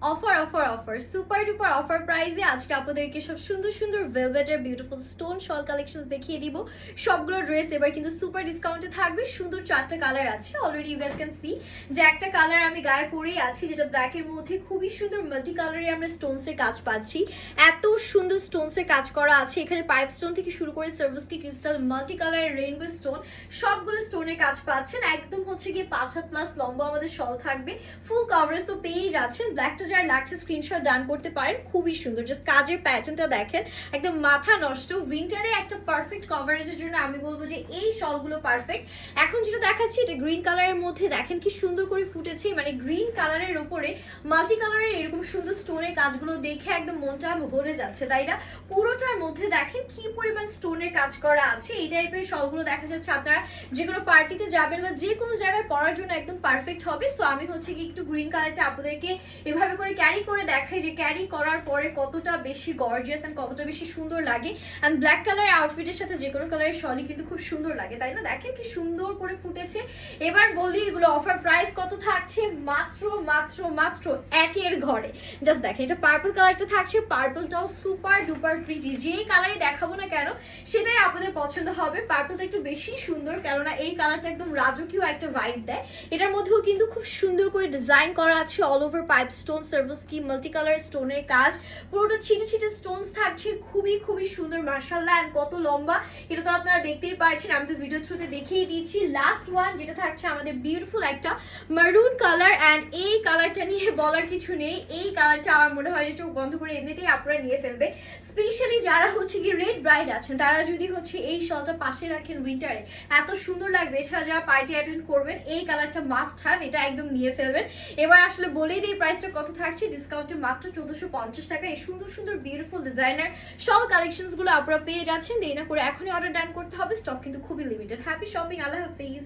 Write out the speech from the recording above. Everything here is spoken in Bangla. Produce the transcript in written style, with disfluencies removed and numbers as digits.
Offer offer offer super duper offer প্রাইসে আজকে আপনাদেরকে সব সুন্দর সুন্দর ভেলভেটের বিউটিফুল স্টোন শল কালেকশনস দেখিয়ে দিব। সবগুলো ড্রেস এবার কিন্তু সুপার ডিসকাউন্টে থাকবে। সুন্দর চারটা কালার আছে, already you guys can see যে একটা কালার আমি গায়ে পরেই আছি, যেটা ব্ল্যাকের মধ্যে খুবই সুন্দর মাল্টি কালারে আমরা স্টোনস এর কাজ পাচ্ছি। এত সুন্দর স্টোনস এর কাজ করা আছে, এখানে পাইপ স্টোন থেকে শুরু করে সার্ভিসকি ক্রিস্টাল, মাল্টি কালারের রেইনবো স্টোন, সবগুলো স্টোনের কাজ পাচ্ছেন। একদম হচ্ছে গিয়ে 5 হাত প্লাস লম্বা আমাদের শল থাকবে, ফুল কভারেজ তো পেয়ে যাচ্ছেন। ব্ল্যাকটা যারা লাগছে স্ক্রিনশট ডান করতে পারেন, খুবই সুন্দর। জাস্ট কাজের প্যাটার্নটা দেখেন, একদম মাথা নষ্ট। উইন্টারে একটা পারফেক্ট কভারেজের জন্য আমি বলবো যে এই শলগুলো পারফেক্ট। এখন যেটা দেখাচ্ছি এটা গ্রিন কালারের মধ্যে, দেখেন কি সুন্দর করে ফুটেছে, মানে গ্রিন কালারের উপরে মাল্টি কালারের এরকম সুন্দর স্টোনের কাজগুলো দেখে একদম মনটা ভরে যাচ্ছে, তাই না? পুরোটার মধ্যে দেখেন কি পরিমাণ স্টোনের কাজ করা আছে। এই টাইপের শলগুলো দেখা যাচ্ছে আপনারা যে কোনো পার্টিতে যাবেন বা যে কোনো জায়গায় পরার জন্য একদম পারফেক্ট হবে। সো আমি হচ্ছে কি একটু গ্রিন কালারটা আপনাদেরকে এভাবে করে ক্যারি করে দেখাই যে ক্যারি করার পরে কতটা বেশি গর্জিয়াস এন্ড কতটা বেশি সুন্দর লাগে। এন্ড ব্ল্যাক কালার আউটফিটের সাথে যে কোনো কালারের শলই কিন্তু খুব সুন্দর লাগে, তাই না? দেখেন কি সুন্দর করে ফুটেছে। এবার বলি এগুলো অফার প্রাইস কত থাকছে, মাত্র মাত্র মাত্র একের ঘরে। জাস্ট দেখেন, এটা পার্পল কালারটা থাকছে, পার্পলটাও সুপার ডুপার প্রিটি। যেই কালারই দেখাবো না কেন সেটাই আপনাদের পছন্দ হবে। পার্পলটা একটু বেশি সুন্দর, কেননা এই কালারটা একদম রাজকীয় একটা ভাইব দেয়। এটার মধ্যেও কিন্তু খুব সুন্দর করে ডিজাইন করা আছে, all over pipe stone, service কি মাল্টি কালার স্টোনের কাজ, পুরোটা ছিটে ছিটে স্টোনস থাকছে, খুবই খুবই সুন্দর মাশাআল্লাহ। এন্ড কত লম্বা এটা তো আপনারা দেখতেই পাচ্ছেন, আমি তো ভিডিও থ্রুতে দেখিয়ে দিয়েছি। লাস্ট ওয়ান যেটা থাকছে আমাদের বিউটিফুল একটা মারুন কালার। এন্ড এই কালারটা নিয়ে বলার কিছু নেই, এই কালারটা আমার মনে হয় যে চোখ বন্ধ করে এমনিতেই আপনারা নিয়ে ফেলবে। স্পেশালি যারা হচ্ছে কি রেড ব্রাইড আছেন, তারা যদি হচ্ছে এই শলটা পাশে রাখেন উইন্টারে, এত সুন্দর লাগবে। এছাড়া যারা পার্টি অ্যাটেন্ড করবেন, এই কালারটা মাস্ট হ্যাভ, এটা একদম নিয়ে ফেলবেন। এবার আসলে বলেই দিই প্রাইসটা কত থাকছে। ডিসকাউন্টে মাত্র 1450 টাকা এই সুন্দর সুন্দর বিউটিফুল ডিজাইনার শল কালেকশনস গুলো আপনারা পেয়ে যাচ্ছেন। দেরি না করে এখনই অর্ডার ডান করতে হবে, স্টক কিন্তু খুবই লিমিটেড। হ্যাপি শপিং, আল্লাহ হাফিজ।